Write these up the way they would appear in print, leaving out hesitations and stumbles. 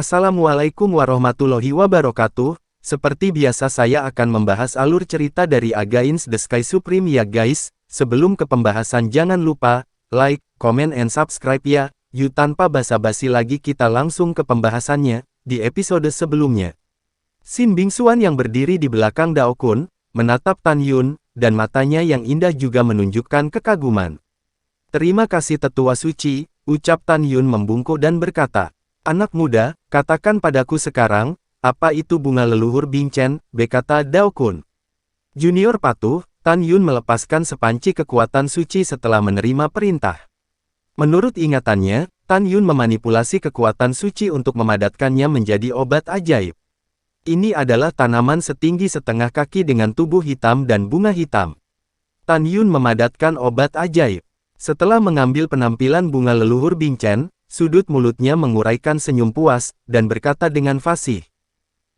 Assalamualaikum warahmatullahi wabarakatuh. Seperti biasa saya akan membahas alur cerita dari Against the Sky Supreme ya guys. Sebelum ke pembahasan jangan lupa, like, comment and subscribe ya. Yuk tanpa basa-basi lagi kita langsung ke pembahasannya, di episode sebelumnya. Shin Bingxuan yang berdiri di belakang Dao Kun, menatap Tan Yun, dan matanya yang indah juga menunjukkan kekaguman. Terima kasih tetua suci, ucap Tan Yun membungkuk dan berkata, anak muda, katakan padaku sekarang, apa itu bunga leluhur Bingchen, berkata Dao Kun. Junior patuh, Tan Yun melepaskan sepanci kekuatan suci setelah menerima perintah. Menurut ingatannya, Tan Yun memanipulasi kekuatan suci untuk memadatkannya menjadi obat ajaib. Ini adalah tanaman setinggi setengah kaki dengan tubuh hitam dan bunga hitam. Tan Yun memadatkan obat ajaib. Setelah mengambil penampilan bunga leluhur Bingchen, sudut mulutnya menguraikan senyum puas, dan berkata dengan fasih.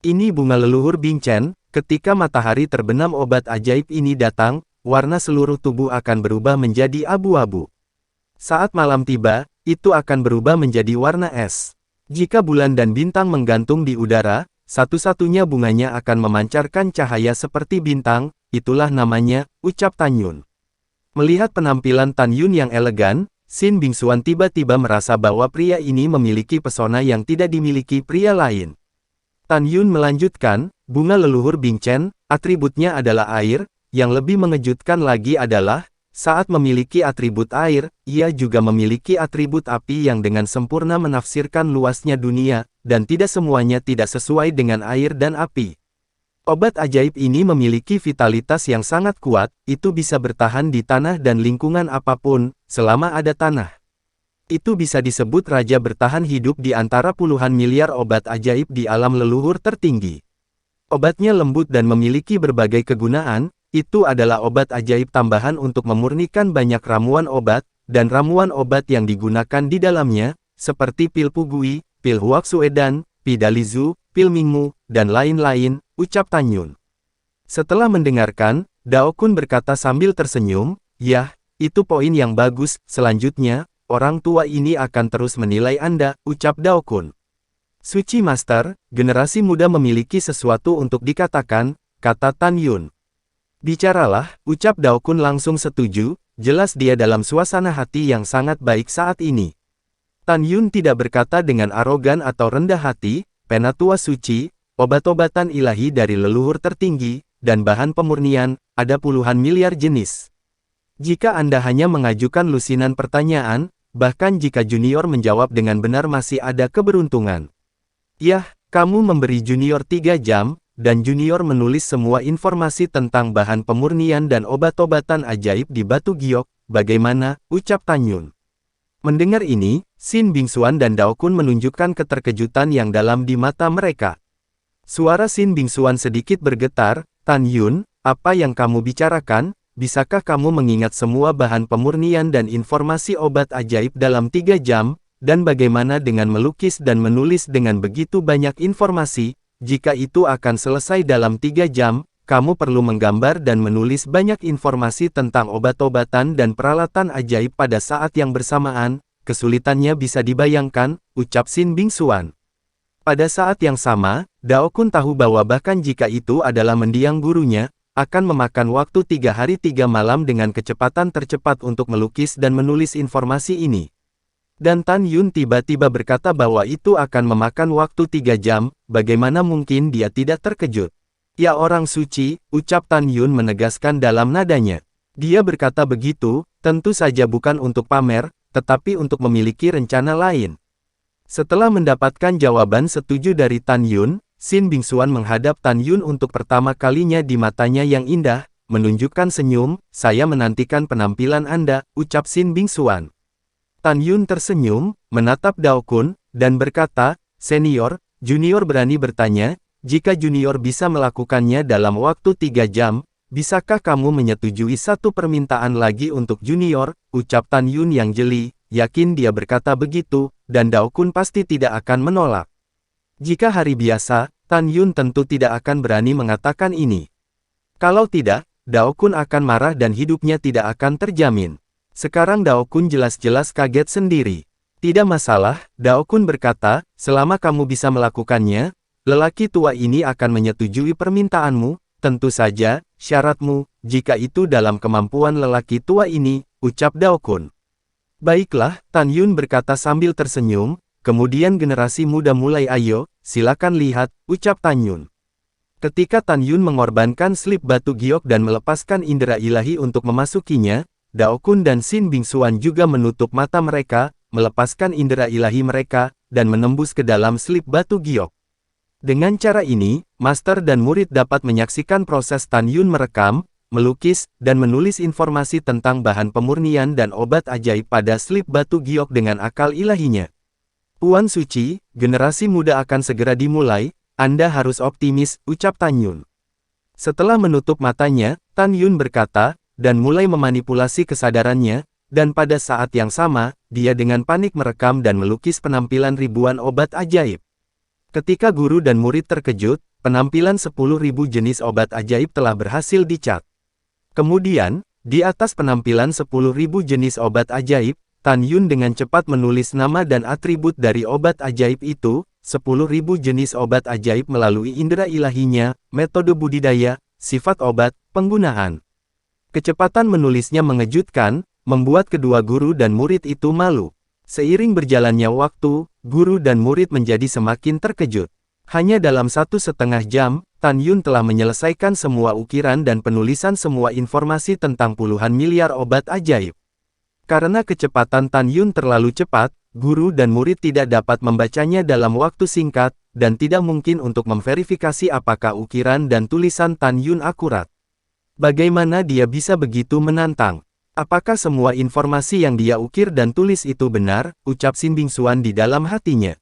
Ini bunga leluhur Bingchen, ketika matahari terbenam obat ajaib ini datang, warna seluruh tubuh akan berubah menjadi abu-abu. Saat malam tiba, itu akan berubah menjadi warna es. Jika bulan dan bintang menggantung di udara, satu-satunya bunganya akan memancarkan cahaya seperti bintang, itulah namanya, ucap Tan Yun. Melihat penampilan Tan Yun yang elegan, Shin Bingxuan tiba-tiba merasa bahwa pria ini memiliki pesona yang tidak dimiliki pria lain. Tan Yun melanjutkan, bunga leluhur Bingchen, atributnya adalah air, yang lebih mengejutkan lagi adalah, saat memiliki atribut air, ia juga memiliki atribut api yang dengan sempurna menafsirkan luasnya dunia, dan tidak semuanya tidak sesuai dengan air dan api. Obat ajaib ini memiliki vitalitas yang sangat kuat, itu bisa bertahan di tanah dan lingkungan apapun, selama ada tanah. Itu bisa disebut raja bertahan hidup di antara puluhan miliar obat ajaib di alam leluhur tertinggi. Obatnya lembut dan memiliki berbagai kegunaan, itu adalah obat ajaib tambahan untuk memurnikan banyak ramuan obat, dan ramuan obat yang digunakan di dalamnya, seperti pil Pugui, pil Huaxuedan, Pidalizu, pil Mingmu, dan lain-lain, ucap Tan Yun. Setelah mendengarkan, Dao Kun berkata sambil tersenyum, yah, itu poin yang bagus, selanjutnya, orang tua ini akan terus menilai Anda, ucap Dao Kun. Suci Master, generasi muda memiliki sesuatu untuk dikatakan, kata Tan Yun. Bicaralah, ucap Dao Kun langsung setuju, jelas dia dalam suasana hati yang sangat baik saat ini. Tan Yun tidak berkata dengan arogan atau rendah hati, penatua suci, obat-obatan ilahi dari leluhur tertinggi, dan bahan pemurnian, ada puluhan miliar jenis. Jika Anda hanya mengajukan lusinan pertanyaan, bahkan jika junior menjawab dengan benar masih ada keberuntungan. Yah, kamu memberi junior 3 jam, dan junior menulis semua informasi tentang bahan pemurnian dan obat-obatan ajaib di Batu Giok, bagaimana, ucap Tan Yun. Mendengar ini, Shin Bingxuan dan Dao Kun menunjukkan keterkejutan yang dalam di mata mereka. Suara Shin Bingxuan sedikit bergetar, Tan Yun, apa yang kamu bicarakan? Bisakah kamu mengingat semua bahan pemurnian dan informasi obat ajaib dalam 3 jam? Dan bagaimana dengan melukis dan menulis dengan begitu banyak informasi? Jika itu akan selesai dalam 3 jam, kamu perlu menggambar dan menulis banyak informasi tentang obat-obatan dan peralatan ajaib pada saat yang bersamaan, kesulitannya bisa dibayangkan, ucap Shin Bingxuan. Pada saat yang sama, Dao Kun tahu bahwa bahkan jika itu adalah mendiang gurunya, akan memakan waktu 3 hari 3 malam dengan kecepatan tercepat untuk melukis dan menulis informasi ini. Dan Tan Yun tiba-tiba berkata bahwa itu akan memakan waktu 3 jam, bagaimana mungkin dia tidak terkejut? Ya orang suci, ucap Tan Yun menegaskan dalam nadanya. Dia berkata begitu, tentu saja bukan untuk pamer, tetapi untuk memiliki rencana lain. Setelah mendapatkan jawaban setuju dari Tan Yun, Shin Bingxuan menghadap Tan Yun untuk pertama kalinya di matanya yang indah, menunjukkan senyum, saya menantikan penampilan Anda, ucap Shin Bingxuan. Tan Yun tersenyum, menatap Dao Kun, dan berkata, senior, junior berani bertanya, jika junior bisa melakukannya dalam waktu 3 jam, bisakah kamu menyetujui satu permintaan lagi untuk junior, ucap Tan Yun yang jeli, yakin dia berkata begitu, dan Dao Kun pasti tidak akan menolak. Jika hari biasa, Tan Yun tentu tidak akan berani mengatakan ini. Kalau tidak, Dao Kun akan marah dan hidupnya tidak akan terjamin. Sekarang Dao Kun jelas-jelas kaget sendiri. Tidak masalah, Dao Kun berkata, selama kamu bisa melakukannya, lelaki tua ini akan menyetujui permintaanmu, tentu saja, syaratmu, jika itu dalam kemampuan lelaki tua ini, ucap Dao Kun. Baiklah, Tan Yun berkata sambil tersenyum, kemudian generasi muda mulai ayo, silakan lihat, ucap Tan Yun. Ketika Tan Yun mengorbankan slip batu giok dan melepaskan indera ilahi untuk memasukinya, Dao Kun dan Xin Bingxuan juga menutup mata mereka, melepaskan indera ilahi mereka, dan menembus ke dalam slip batu giok. Dengan cara ini, master dan murid dapat menyaksikan proses Tan Yun merekam, melukis, dan menulis informasi tentang bahan pemurnian dan obat ajaib pada slip batu giok dengan akal ilahinya. Puan Suci, generasi muda akan segera dimulai, Anda harus optimis, ucap Tan Yun. Setelah menutup matanya, Tan Yun berkata, dan mulai memanipulasi kesadarannya, dan pada saat yang sama, dia dengan panik merekam dan melukis penampilan ribuan obat ajaib. Ketika guru dan murid terkejut, penampilan 10.000 jenis obat ajaib telah berhasil dicat. Kemudian, di atas penampilan 10.000 jenis obat ajaib, Tan Yun dengan cepat menulis nama dan atribut dari obat ajaib itu, 10.000 jenis obat ajaib melalui indera ilahinya, metode budidaya, sifat obat, penggunaan. Kecepatan menulisnya mengejutkan, membuat kedua guru dan murid itu malu. Seiring berjalannya waktu, guru dan murid menjadi semakin terkejut. Hanya dalam 1,5 jam, Tan Yun telah menyelesaikan semua ukiran dan penulisan semua informasi tentang puluhan miliar obat ajaib. Karena kecepatan Tan Yun terlalu cepat, guru dan murid tidak dapat membacanya dalam waktu singkat, dan tidak mungkin untuk memverifikasi apakah ukiran dan tulisan Tan Yun akurat. Bagaimana dia bisa begitu menantang? Apakah semua informasi yang dia ukir dan tulis itu benar, ucap Xin Bingxuan di dalam hatinya.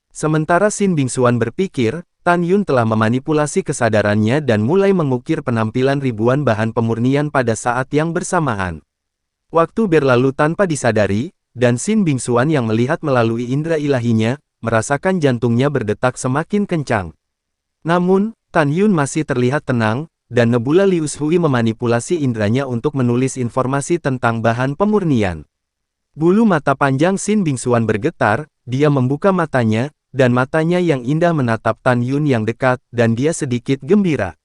Sementara Xin Bingxuan berpikir, Tan Yun telah memanipulasi kesadarannya dan mulai mengukir penampilan ribuan bahan pemurnian pada saat yang bersamaan. Waktu berlalu tanpa disadari, dan Xin Bingxuan yang melihat melalui indera ilahinya, merasakan jantungnya berdetak semakin kencang. Namun, Tan Yun masih terlihat tenang, dan Nebula Lius Hui memanipulasi indranya untuk menulis informasi tentang bahan pemurnian. Bulu mata panjang Xin Bingxuan bergetar, dia membuka matanya, dan matanya yang indah menatap Tan Yun yang dekat, dan dia sedikit gembira.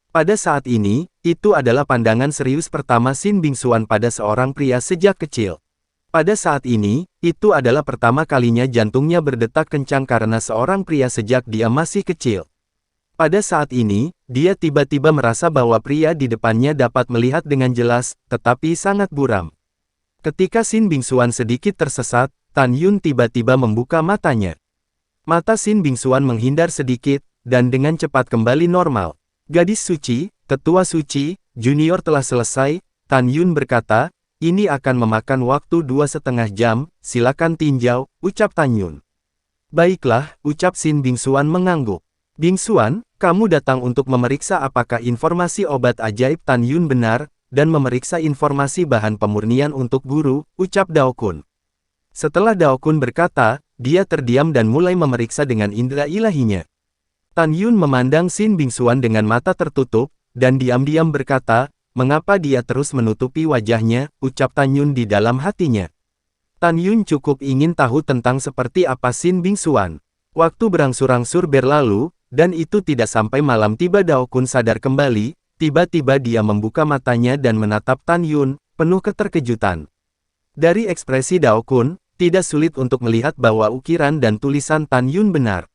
Pada saat ini, itu adalah pandangan serius pertama Xin Bingxuan pada seorang pria sejak kecil. Pada saat ini, itu adalah pertama kalinya jantungnya berdetak kencang karena seorang pria sejak dia masih kecil. Pada saat ini, dia tiba-tiba merasa bahwa pria di depannya dapat melihat dengan jelas, tetapi sangat buram. Ketika Xin Bingxuan sedikit tersesat, Tan Yun tiba-tiba membuka matanya. Mata Xin Bingxuan menghindar sedikit, dan dengan cepat kembali normal. Gadis suci, tetua suci, junior telah selesai, Tan Yun berkata, ini akan memakan waktu 2,5 jam, silakan tinjau, ucap Tan Yun. Baiklah, ucap Xin Bingxuan mengangguk. Bingxuan, kamu datang untuk memeriksa apakah informasi obat ajaib Tan Yun benar, dan memeriksa informasi bahan pemurnian untuk guru, ucap Dao Kun. Setelah Dao Kun berkata, dia terdiam dan mulai memeriksa dengan indera ilahinya. Tan Yun memandang Xin Bingxuan dengan mata tertutup, dan diam-diam berkata, mengapa dia terus menutupi wajahnya, ucap Tan Yun di dalam hatinya. Tan Yun cukup ingin tahu tentang seperti apa Xin Bingxuan. Waktu berangsur-angsur berlalu, dan itu tidak sampai malam tiba Dao Kun sadar kembali, tiba-tiba dia membuka matanya dan menatap Tan Yun, penuh keterkejutan. Dari ekspresi Dao Kun, tidak sulit untuk melihat bahwa ukiran dan tulisan Tan Yun benar.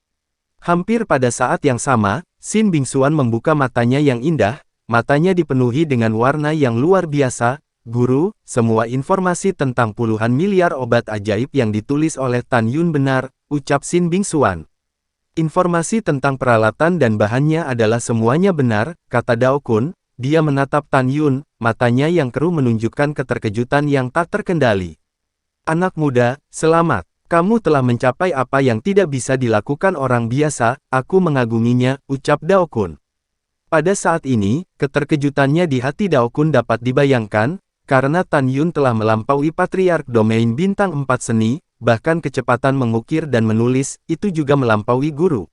Hampir pada saat yang sama, Xin Bingxuan membuka matanya yang indah, matanya dipenuhi dengan warna yang luar biasa. Guru, semua informasi tentang puluhan miliar obat ajaib yang ditulis oleh Tan Yun benar, ucap Xin Bingxuan. Informasi tentang peralatan dan bahannya adalah semuanya benar, kata Dao Kun. Dia menatap Tan Yun, matanya yang keruh menunjukkan keterkejutan yang tak terkendali. Anak muda, selamat. Kamu telah mencapai apa yang tidak bisa dilakukan orang biasa, aku mengaguminya, ucap Dao Kun. Pada saat ini, keterkejutannya di hati Dao Kun dapat dibayangkan, karena Tan Yun telah melampaui Patriark Domain Bintang 4 Seni, bahkan kecepatan mengukir dan menulis, itu juga melampaui guru.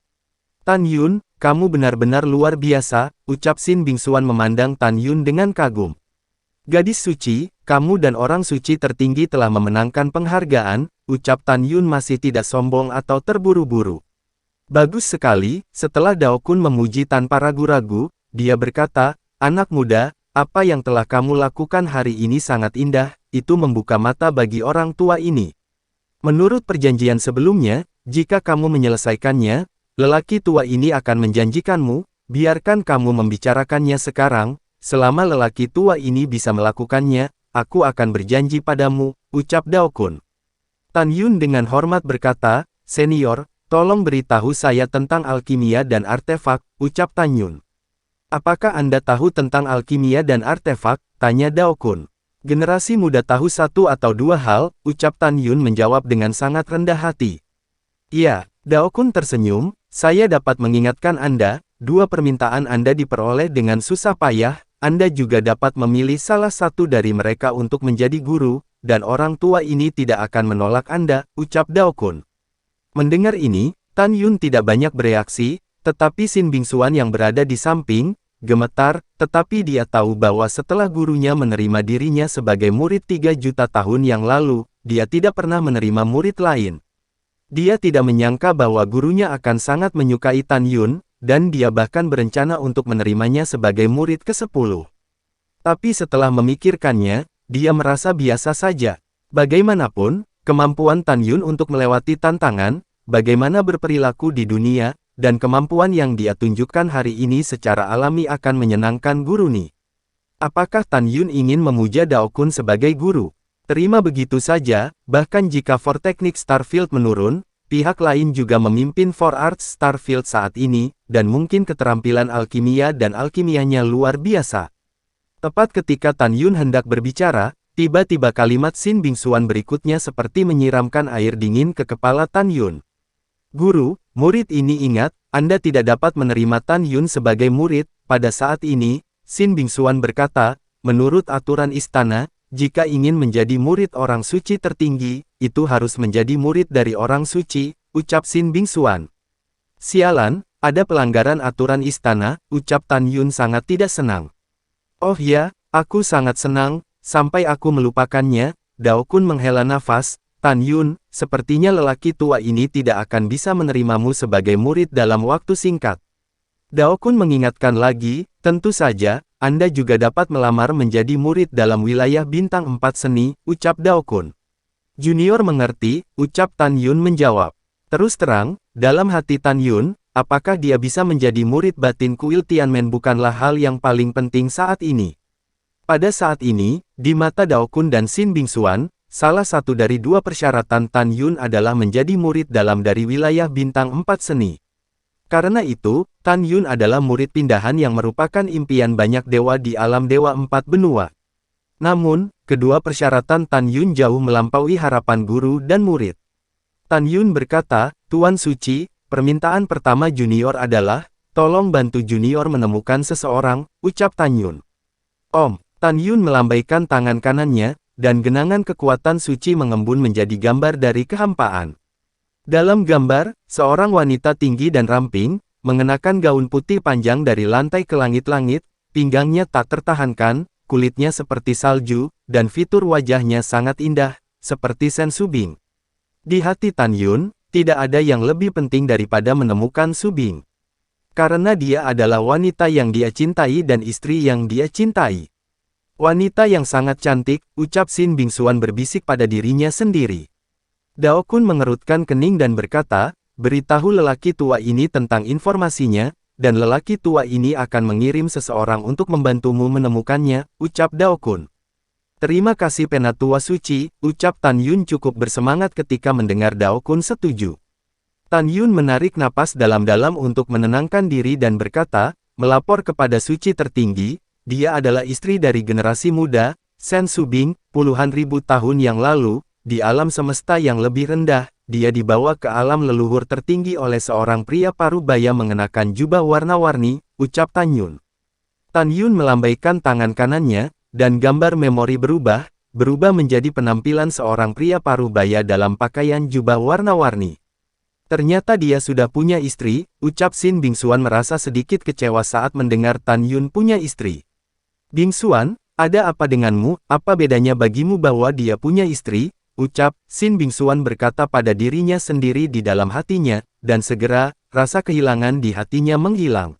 Tan Yun, kamu benar-benar luar biasa, ucap Xin Bingxuan memandang Tan Yun dengan kagum. Gadis suci, kamu dan orang suci tertinggi telah memenangkan penghargaan, ucap Tan Yun masih tidak sombong atau terburu-buru. Bagus sekali, setelah Dao Kun memuji tanpa ragu-ragu, dia berkata, anak muda, apa yang telah kamu lakukan hari ini sangat indah, itu membuka mata bagi orang tua ini. Menurut perjanjian sebelumnya, jika kamu menyelesaikannya, lelaki tua ini akan menjanjikanmu, biarkan kamu membicarakannya sekarang, selama lelaki tua ini bisa melakukannya, aku akan berjanji padamu, ucap Dao Kun. Tan Yun dengan hormat berkata, senior, tolong beritahu saya tentang alkimia dan artefak, ucap Tan Yun. Apakah Anda tahu tentang alkimia dan artefak? Tanya Dao Kun. Generasi muda tahu satu atau dua hal, ucap Tan Yun menjawab dengan sangat rendah hati. Iya, Dao Kun tersenyum, saya dapat mengingatkan Anda, dua permintaan Anda diperoleh dengan susah payah, Anda juga dapat memilih salah satu dari mereka untuk menjadi guru, dan orang tua ini tidak akan menolak Anda, ucap Dao Kun. Mendengar ini, Tan Yun tidak banyak bereaksi, tetapi Sin Bingsuan yang berada di samping, gemetar, tetapi dia tahu bahwa setelah gurunya menerima dirinya sebagai murid 3 juta tahun yang lalu, dia tidak pernah menerima murid lain. Dia tidak menyangka bahwa gurunya akan sangat menyukai Tan Yun, dan dia bahkan berencana untuk menerimanya sebagai murid ke-10. Tapi setelah memikirkannya, dia merasa biasa saja. Bagaimanapun, kemampuan Tan Yun untuk melewati tantangan, bagaimana berperilaku di dunia, dan kemampuan yang dia tunjukkan hari ini secara alami akan menyenangkan guru Ni. Apakah Tan Yun ingin memuja Dao Kun sebagai guru? Terima begitu saja, bahkan jika For Teknik Starfield menurun, pihak lain juga memimpin For Arts Starfield saat ini, dan mungkin keterampilan alkimia dan alkimianya luar biasa. Tepat ketika Tan Yun hendak berbicara, tiba-tiba kalimat Sin Bingsuan berikutnya seperti menyiramkan air dingin ke kepala Tan Yun. Guru, murid ini ingat, Anda tidak dapat menerima Tan Yun sebagai murid. Pada saat ini, Sin Bingsuan berkata, menurut aturan istana, jika ingin menjadi murid orang suci tertinggi, itu harus menjadi murid dari orang suci, ucap Sin Bingsuan. Sialan, ada pelanggaran aturan istana, ucap Tan Yun sangat tidak senang. Oh ya, aku sangat senang, sampai aku melupakannya. Dao Kun menghela nafas. Tan Yun, sepertinya lelaki tua ini tidak akan bisa menerimamu sebagai murid dalam waktu singkat. Dao Kun mengingatkan lagi, tentu saja, Anda juga dapat melamar menjadi murid dalam wilayah bintang 4 seni, ucap Dao Kun. Junior mengerti, ucap Tan Yun menjawab. Terus terang, dalam hati Tan Yun, apakah dia bisa menjadi murid batin kuil Tianmen bukanlah hal yang paling penting saat ini. Pada saat ini, di mata Dao Kun dan Sin Bingsuan, salah satu dari dua persyaratan Tan Yun adalah menjadi murid dalam dari wilayah bintang 4 seni. Karena itu, Tan Yun adalah murid pindahan yang merupakan impian banyak dewa di alam dewa 4 benua. Namun, kedua persyaratan Tan Yun jauh melampaui harapan guru dan murid. Tan Yun berkata, Tuan Suci, permintaan pertama junior adalah, tolong bantu junior menemukan seseorang, ucap Tan Yun. Tan Yun melambaikan tangan kanannya, dan genangan kekuatan suci mengembun menjadi gambar dari kehampaan. Dalam gambar, seorang wanita tinggi dan ramping, mengenakan gaun putih panjang dari lantai ke langit-langit, pinggangnya tak tertahankan, kulitnya seperti salju, dan fitur wajahnya sangat indah, seperti Sen Subing. Di hati Tan Yun, tidak ada yang lebih penting daripada menemukan Subing. Karena dia adalah wanita yang dia cintai dan istri yang dia cintai. Wanita yang sangat cantik, ucap Sin Bingsuan berbisik pada dirinya sendiri. Dao Kun mengerutkan kening dan berkata, beritahu lelaki tua ini tentang informasinya, dan lelaki tua ini akan mengirim seseorang untuk membantumu menemukannya, ucap Dao Kun. Terima kasih Penatua Suci, ucap Tan Yun cukup bersemangat ketika mendengar Dao Kun setuju. Tan Yun menarik napas dalam-dalam untuk menenangkan diri dan berkata, melapor kepada Suci tertinggi, dia adalah istri dari generasi muda, Sen Subing, puluhan ribu tahun yang lalu, di alam semesta yang lebih rendah, dia dibawa ke alam leluhur tertinggi oleh seorang pria parubaya mengenakan jubah warna-warni, ucap Tan Yun. Tan Yun melambaikan tangan kanannya, dan gambar memori berubah menjadi penampilan seorang pria parubaya dalam pakaian jubah warna-warni. Ternyata dia sudah punya istri, ucap Sin Bingsuan merasa sedikit kecewa saat mendengar Tan Yun punya istri. Bingsuan, Ada apa denganmu, apa bedanya bagimu bahwa dia punya istri? Ucap Sin Bingsuan berkata pada dirinya sendiri di dalam hatinya, dan segera, rasa kehilangan di hatinya menghilang.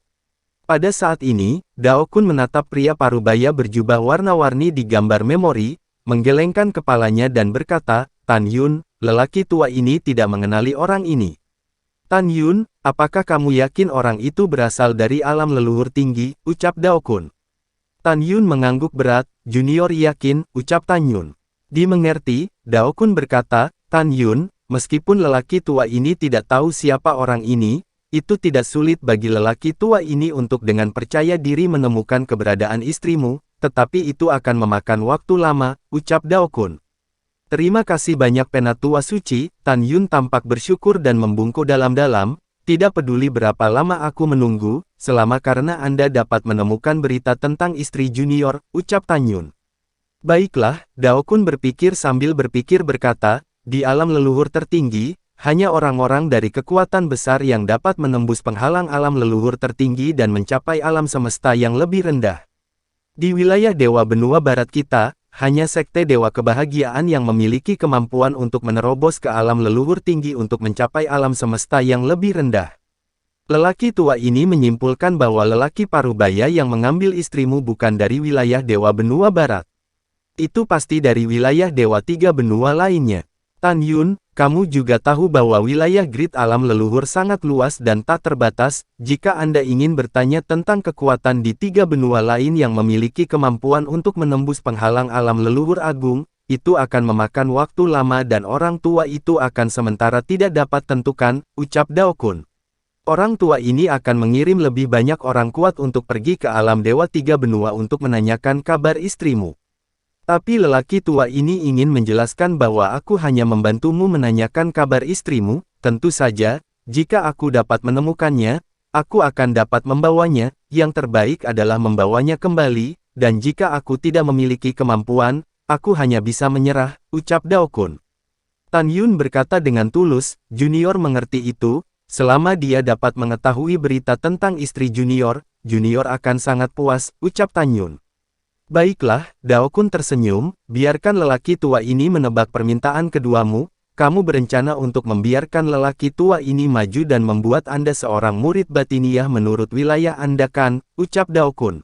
Pada saat ini, Dao Kun menatap pria parubaya berjubah warna-warni di gambar memori, menggelengkan kepalanya dan berkata, Tan Yun, lelaki tua ini tidak mengenali orang ini. Tan Yun, apakah kamu yakin orang itu berasal dari alam leluhur tinggi? Ucap Dao Kun. Tan Yun mengangguk berat, junior yakin, ucap Tan Yun. Dimengerti, Dao Kun berkata, Tan Yun, meskipun lelaki tua ini tidak tahu siapa orang ini, itu tidak sulit bagi lelaki tua ini untuk dengan percaya diri menemukan keberadaan istrimu, tetapi itu akan memakan waktu lama, ucap Dao Kun. Terima kasih banyak Penatua Suci, Tan Yun tampak bersyukur dan membungkuk dalam-dalam. Tidak peduli berapa lama aku menunggu, selama karena Anda dapat menemukan berita tentang istri junior, ucap Tan Yun. Baiklah, Dao Kun berpikir sambil berpikir berkata, di alam leluhur tertinggi, hanya orang-orang dari kekuatan besar yang dapat menembus penghalang alam leluhur tertinggi dan mencapai alam semesta yang lebih rendah. Di wilayah Dewa Benua Barat kita, hanya sekte Dewa Kebahagiaan yang memiliki kemampuan untuk menerobos ke alam leluhur tinggi untuk mencapai alam semesta yang lebih rendah. Lelaki tua ini menyimpulkan bahwa lelaki parubaya yang mengambil istrimu bukan dari wilayah Dewa Benua Barat. Itu pasti dari wilayah Dewa Tiga Benua lainnya. Tan Yun, kamu juga tahu bahwa wilayah grid alam leluhur sangat luas dan tak terbatas. Jika Anda ingin bertanya tentang kekuatan di tiga benua lain yang memiliki kemampuan untuk menembus penghalang alam leluhur agung, itu akan memakan waktu lama dan orang tua itu akan sementara tidak dapat tentukan, ucap Dao Kun. Orang tua ini akan mengirim lebih banyak orang kuat untuk pergi ke alam Dewa Tiga Benua untuk menanyakan kabar istrimu. Tapi lelaki tua ini ingin menjelaskan bahwa aku hanya membantumu menanyakan kabar istrimu, tentu saja, jika aku dapat menemukannya, aku akan dapat membawanya, yang terbaik adalah membawanya kembali, dan jika aku tidak memiliki kemampuan, aku hanya bisa menyerah, ucap Dao Kun. Tan Yun berkata dengan tulus, junior mengerti itu, selama dia dapat mengetahui berita tentang istri junior, junior akan sangat puas, ucap Tan Yun. Baiklah, Dao Kun tersenyum, biarkan lelaki tua ini menebak permintaan keduamu, kamu berencana untuk membiarkan lelaki tua ini maju dan membuat Anda seorang murid batiniah menurut wilayah Anda kan, ucap Dao Kun.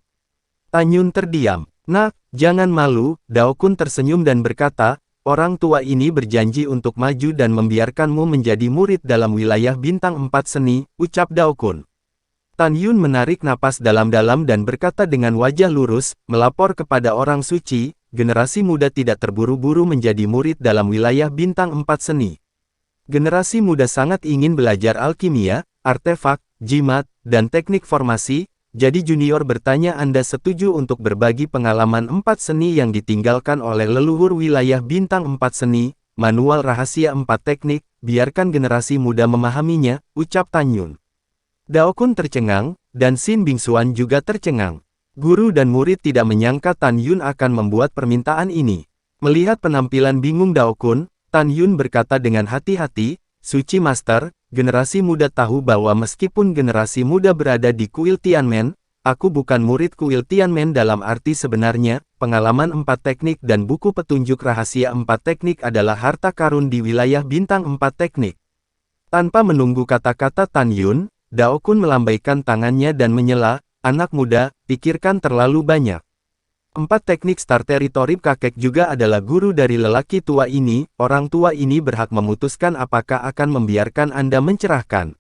Tan Yun terdiam. Nak, jangan malu, Dao Kun tersenyum dan berkata, orang tua ini berjanji untuk maju dan membiarkanmu menjadi murid dalam wilayah bintang 4 seni, ucap Dao Kun. Tan Yun menarik napas dalam-dalam dan berkata dengan wajah lurus, melapor kepada orang suci, generasi muda tidak terburu-buru menjadi murid dalam wilayah bintang 4 seni. Generasi muda sangat ingin belajar alkimia, artefak, jimat, dan teknik formasi, jadi junior bertanya Anda setuju untuk berbagi pengalaman 4 seni yang ditinggalkan oleh leluhur wilayah bintang 4 seni, manual rahasia 4 teknik, biarkan generasi muda memahaminya, ucap Tan Yun. Dao Kun tercengang, dan Sin Bingsuan juga tercengang. Guru dan murid tidak menyangka Tan Yun akan membuat permintaan ini. Melihat penampilan bingung Dao Kun, Tan Yun berkata dengan hati-hati, Suci Master, generasi muda tahu bahwa meskipun generasi muda berada di Kuil Tianmen, aku bukan murid Kuil Tianmen dalam arti sebenarnya, pengalaman 4 teknik dan buku petunjuk rahasia 4 teknik adalah harta karun di wilayah bintang 4 teknik. Tanpa menunggu kata-kata Tan Yun, Dao Kun melambaikan tangannya dan menyela, anak muda, pikirkan terlalu banyak. 4 teknik Star Territory kakek juga adalah guru dari lelaki tua ini, orang tua ini berhak memutuskan apakah akan membiarkan Anda mencerahkan.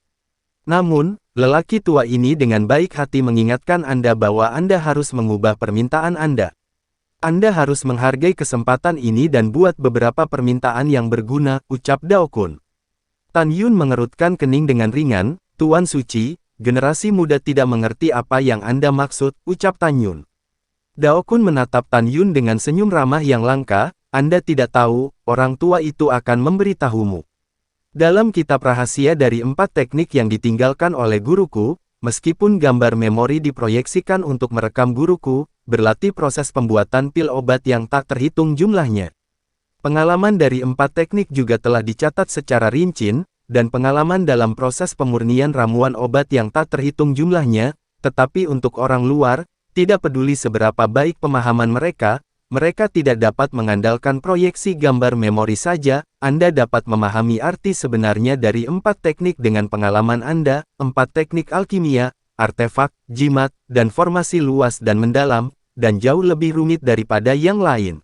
Namun, lelaki tua ini dengan baik hati mengingatkan Anda bahwa Anda harus mengubah permintaan Anda. Anda harus menghargai kesempatan ini dan buat beberapa permintaan yang berguna, ucap Dao Kun. Tan Yun mengerutkan kening dengan ringan, Tuan Suci, generasi muda tidak mengerti apa yang Anda maksud, ucap Tan Yun. Dao Kun menatap Tan Yun dengan senyum ramah yang langka, Anda tidak tahu, orang tua itu akan memberitahumu. Dalam kitab rahasia dari 4 teknik yang ditinggalkan oleh guruku, meskipun gambar memori diproyeksikan untuk merekam guruku, berlatih proses pembuatan pil obat yang tak terhitung jumlahnya. Pengalaman dari 4 teknik juga telah dicatat secara rinci, dan pengalaman dalam proses pemurnian ramuan obat yang tak terhitung jumlahnya, tetapi untuk orang luar, Tidak peduli seberapa baik pemahaman mereka, mereka tidak dapat mengandalkan proyeksi gambar memori saja. Anda dapat memahami arti sebenarnya dari 4 teknik dengan pengalaman Anda, 4 teknik alkimia, artefak, jimat, dan formasi luas dan mendalam, dan jauh lebih rumit daripada yang lain.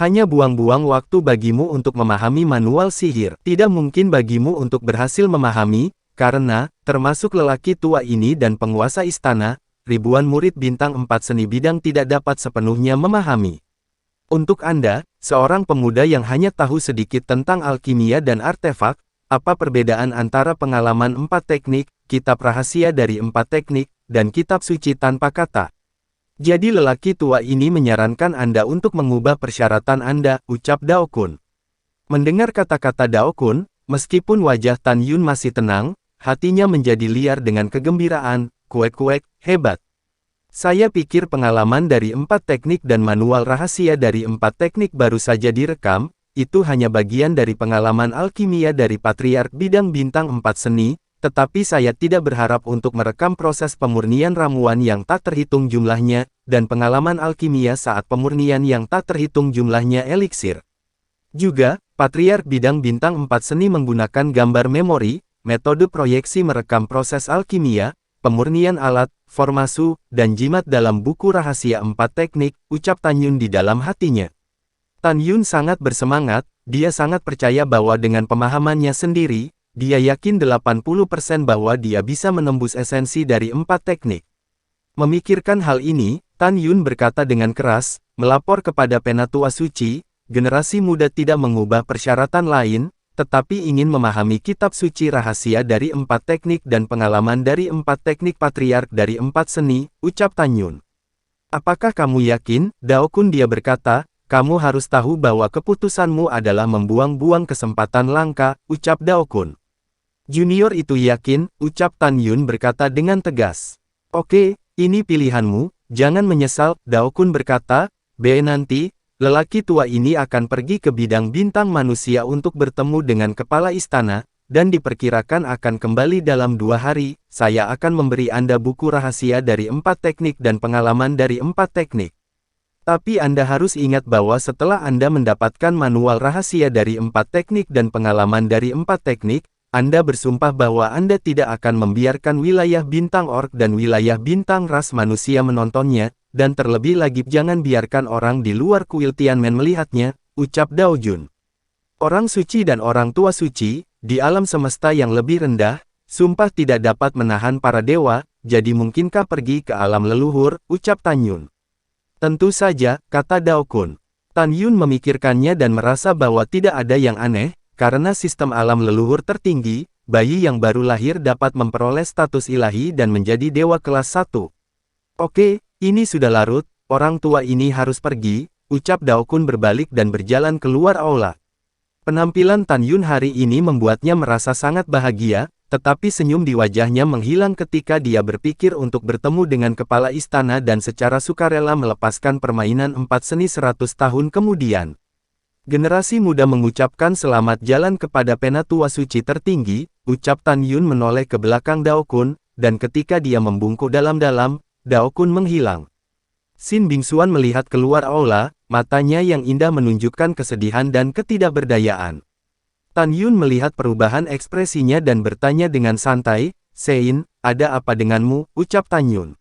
Hanya buang-buang waktu bagimu untuk memahami manual sihir. Tidak mungkin bagimu untuk berhasil memahami, karena, termasuk lelaki tua ini dan penguasa istana, ribuan murid bintang 4 seni bidang tidak dapat sepenuhnya memahami. Untuk Anda, seorang pemuda yang hanya tahu sedikit tentang alkimia dan artefak, apa perbedaan antara pengalaman 4 teknik, kitab rahasia dari 4 teknik, dan kitab suci tanpa kata? Jadi lelaki tua ini menyarankan Anda untuk mengubah persyaratan Anda, ucap Dao Kun. Mendengar kata-kata Dao Kun, meskipun wajah Tan Yun masih tenang, hatinya menjadi liar dengan kegembiraan. Kuek-kuek, hebat. Saya pikir pengalaman dari 4 teknik dan manual rahasia dari 4 teknik baru saja direkam, itu hanya bagian dari pengalaman alkimia dari Patriark Bidang Bintang 4 Seni, tetapi saya tidak berharap untuk merekam proses pemurnian ramuan yang tak terhitung jumlahnya, dan pengalaman alkimia saat pemurnian yang tak terhitung jumlahnya eliksir. Juga, Patriark Bidang Bintang 4 Seni menggunakan gambar memori, metode proyeksi merekam proses alkimia, pemurnian alat, formasu, dan jimat dalam buku rahasia 4 teknik, ucap Tan Yun di dalam hatinya. Tan Yun sangat bersemangat, dia sangat percaya bahwa dengan pemahamannya sendiri, dia yakin 80% bahwa dia bisa menembus esensi dari 4 teknik. Memikirkan hal ini, Tan Yun berkata dengan keras, melapor kepada Penatua Suci, generasi muda tidak mengubah persyaratan lain, tetapi ingin memahami kitab suci rahasia dari 4 teknik dan pengalaman dari 4 teknik patriark dari 4 seni, ucap Tan Yun. Apakah kamu yakin? Dao Kun dia berkata, kamu harus tahu bahwa keputusanmu adalah membuang-buang kesempatan langka, ucap Dao Kun. Junior itu yakin, ucap Tan Yun berkata dengan tegas. Oke, ini pilihanmu, jangan menyesal, Dao Kun berkata, nanti, lelaki tua ini akan pergi ke bidang bintang manusia untuk bertemu dengan kepala istana, dan diperkirakan akan kembali dalam 2 hari, saya akan memberi Anda buku rahasia dari 4 teknik dan pengalaman dari 4 teknik. Tapi Anda harus ingat bahwa setelah Anda mendapatkan manual rahasia dari 4 teknik dan pengalaman dari 4 teknik, Anda bersumpah bahwa Anda tidak akan membiarkan wilayah bintang orc dan wilayah bintang ras manusia menontonnya, dan terlebih lagi jangan biarkan orang di luar kuil Tianmen melihatnya, ucap Dao Jun. Orang suci dan orang tua suci, di alam semesta yang lebih rendah, sumpah tidak dapat menahan para dewa, jadi mungkinkah pergi ke alam leluhur, ucap Tan Yun. Tentu saja, kata Dao Kun. Tan Yun memikirkannya dan merasa bahwa tidak ada yang aneh, karena sistem alam leluhur tertinggi, bayi yang baru lahir dapat memperoleh status ilahi dan menjadi dewa kelas 1. Oke, ini sudah larut, orang tua ini harus pergi, ucap Dao Kun berbalik dan berjalan keluar aula. Penampilan Tan Yun hari ini membuatnya merasa sangat bahagia, tetapi senyum di wajahnya menghilang ketika dia berpikir untuk bertemu dengan kepala istana dan secara sukarela melepaskan permainan 4 seni 100 tahun kemudian. Generasi muda mengucapkan selamat jalan kepada Penatua Suci tertinggi, ucap Tan Yun menoleh ke belakang Dao Kun, dan ketika dia membungkuk dalam-dalam, Dao Kun menghilang. Xin Bingxuan melihat keluar aula, matanya yang indah menunjukkan kesedihan dan ketidakberdayaan. Tan Yun melihat perubahan ekspresinya dan bertanya dengan santai, Sein, ada apa denganmu, ucap Tan Yun.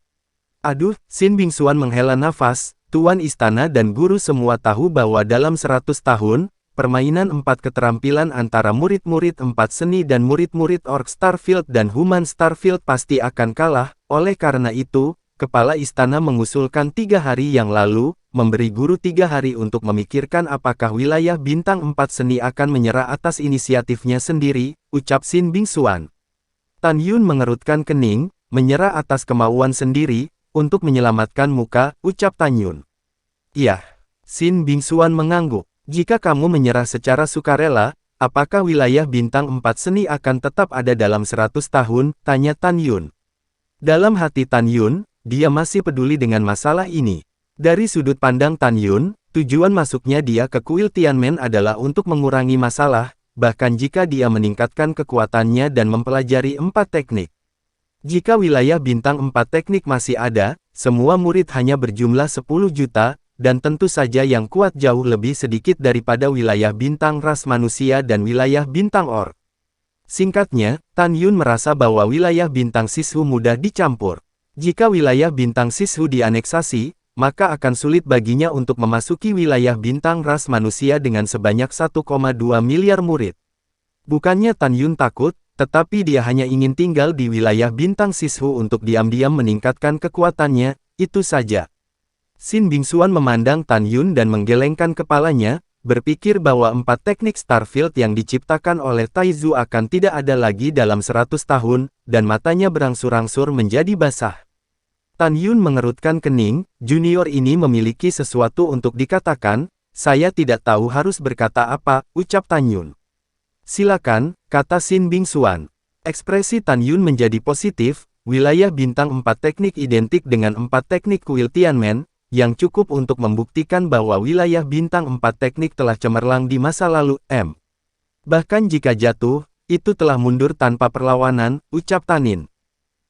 Aduh, Xin Bingxuan menghela nafas, Tuan Istana dan guru semua tahu bahwa dalam 100 tahun, permainan 4 keterampilan antara murid-murid 4 seni dan murid-murid Orc Starfield dan Human Starfield pasti akan kalah, oleh karena itu, Kepala Istana mengusulkan 3 hari yang lalu, memberi guru 3 hari untuk memikirkan apakah wilayah bintang 4 seni akan menyerah atas inisiatifnya sendiri, ucap Xin Bingxuan. Tan Yun mengerutkan kening, menyerah atas kemauan sendiri, untuk menyelamatkan muka, ucap Tan Yun. Iya. Xin Bingxuan mengangguk. Jika kamu menyerah secara sukarela, apakah wilayah bintang 4 seni akan tetap ada dalam 100 tahun, tanya Tan Yun. Dalam hati Tan Yun, dia masih peduli dengan masalah ini. Dari sudut pandang Tan Yun, tujuan masuknya dia ke kuil Tianmen adalah untuk mengurangi masalah, bahkan jika dia meningkatkan kekuatannya dan mempelajari 4 teknik. Jika wilayah bintang 4 teknik masih ada, semua murid hanya berjumlah 10 juta, dan tentu saja yang kuat jauh lebih sedikit daripada wilayah bintang ras manusia dan wilayah bintang orc. Singkatnya, Tan Yun merasa bahwa wilayah bintang Sishu mudah dicampur. Jika wilayah bintang Sishu dianeksasi, maka akan sulit baginya untuk memasuki wilayah bintang ras manusia dengan sebanyak 1,2 miliar murid. Bukannya Tan Yun takut, tetapi dia hanya ingin tinggal di wilayah bintang Sishu untuk diam-diam meningkatkan kekuatannya, itu saja. Xin Bingxuan memandang Tan Yun dan menggelengkan kepalanya, berpikir bahwa 4 teknik Starfield yang diciptakan oleh Taizu akan tidak ada lagi dalam 100 tahun, dan matanya berangsur-angsur menjadi basah. Tan Yun mengerutkan kening, junior ini memiliki sesuatu untuk dikatakan, saya tidak tahu harus berkata apa, ucap Tan Yun. Silakan, kata Xin Bingxuan. Ekspresi Tan Yun menjadi positif, wilayah bintang 4 teknik identik dengan 4 teknik kuil Tianmen, yang cukup untuk membuktikan bahwa wilayah bintang 4 teknik telah cemerlang di masa lalu, Bahkan jika jatuh, itu telah mundur tanpa perlawanan, ucap Tanin.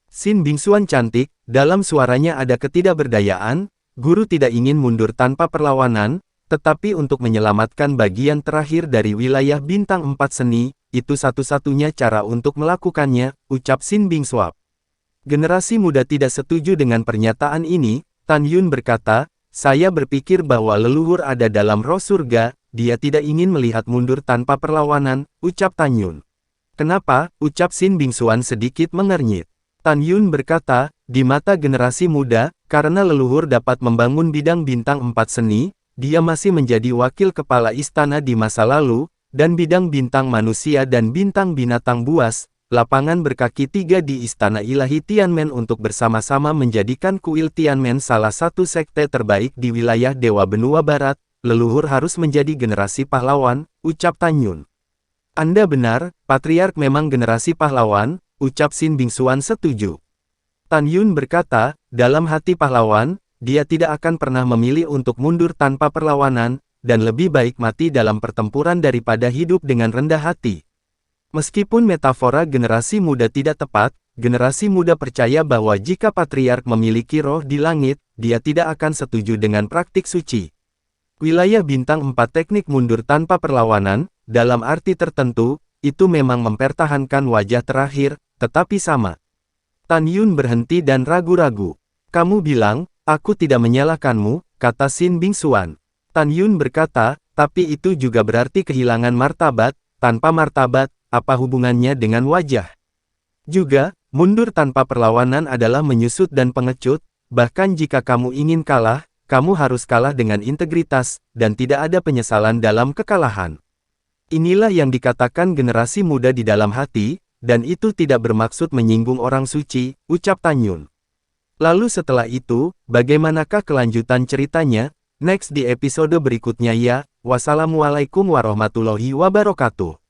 Xin Bingxuan cantik, dalam suaranya ada ketidakberdayaan, guru tidak ingin mundur tanpa perlawanan, tetapi untuk menyelamatkan bagian terakhir dari wilayah bintang 4 seni, itu satu-satunya cara untuk melakukannya, ucap Xin Bingxuan. Generasi muda tidak setuju dengan pernyataan ini. Tan Yun berkata, saya berpikir bahwa leluhur ada dalam roh surga, dia tidak ingin melihat mundur tanpa perlawanan, ucap Tan Yun. Kenapa, ucap Xin Bingxuan sedikit mengernyit. Tan Yun berkata, di mata generasi muda, karena leluhur dapat membangun bidang bintang 4 seni, dia masih menjadi wakil kepala istana di masa lalu, dan bidang bintang manusia dan bintang binatang buas, lapangan berkaki 3 di Istana Ilahi Tianmen untuk bersama-sama menjadikan kuil Tianmen salah satu sekte terbaik di wilayah Dewa Benua Barat, leluhur harus menjadi generasi pahlawan, ucap Tan Yun. Anda benar, Patriark memang generasi pahlawan, ucap Xin Bingxuan setuju. Tan Yun berkata, dalam hati pahlawan, dia tidak akan pernah memilih untuk mundur tanpa perlawanan, dan lebih baik mati dalam pertempuran daripada hidup dengan rendah hati. Meskipun metafora generasi muda tidak tepat, generasi muda percaya bahwa jika Patriark memiliki roh di langit, dia tidak akan setuju dengan praktik suci. Wilayah bintang 4 teknik mundur tanpa perlawanan, dalam arti tertentu, itu memang mempertahankan wajah terakhir, tetapi sama. Tan Yun berhenti dan ragu-ragu. Kamu bilang, aku tidak menyalahkanmu, kata Xin Bingxuan. Tan Yun berkata, tapi itu juga berarti kehilangan martabat, tanpa martabat, apa hubungannya dengan wajah? Juga, mundur tanpa perlawanan adalah menyusut dan pengecut, bahkan jika kamu ingin kalah, kamu harus kalah dengan integritas, dan tidak ada penyesalan dalam kekalahan. Inilah yang dikatakan generasi muda di dalam hati, dan itu tidak bermaksud menyinggung orang suci, ucap Tan Yun. Lalu setelah itu, bagaimanakah kelanjutan ceritanya? Next di episode berikutnya ya, wassalamualaikum warahmatullahi wabarakatuh.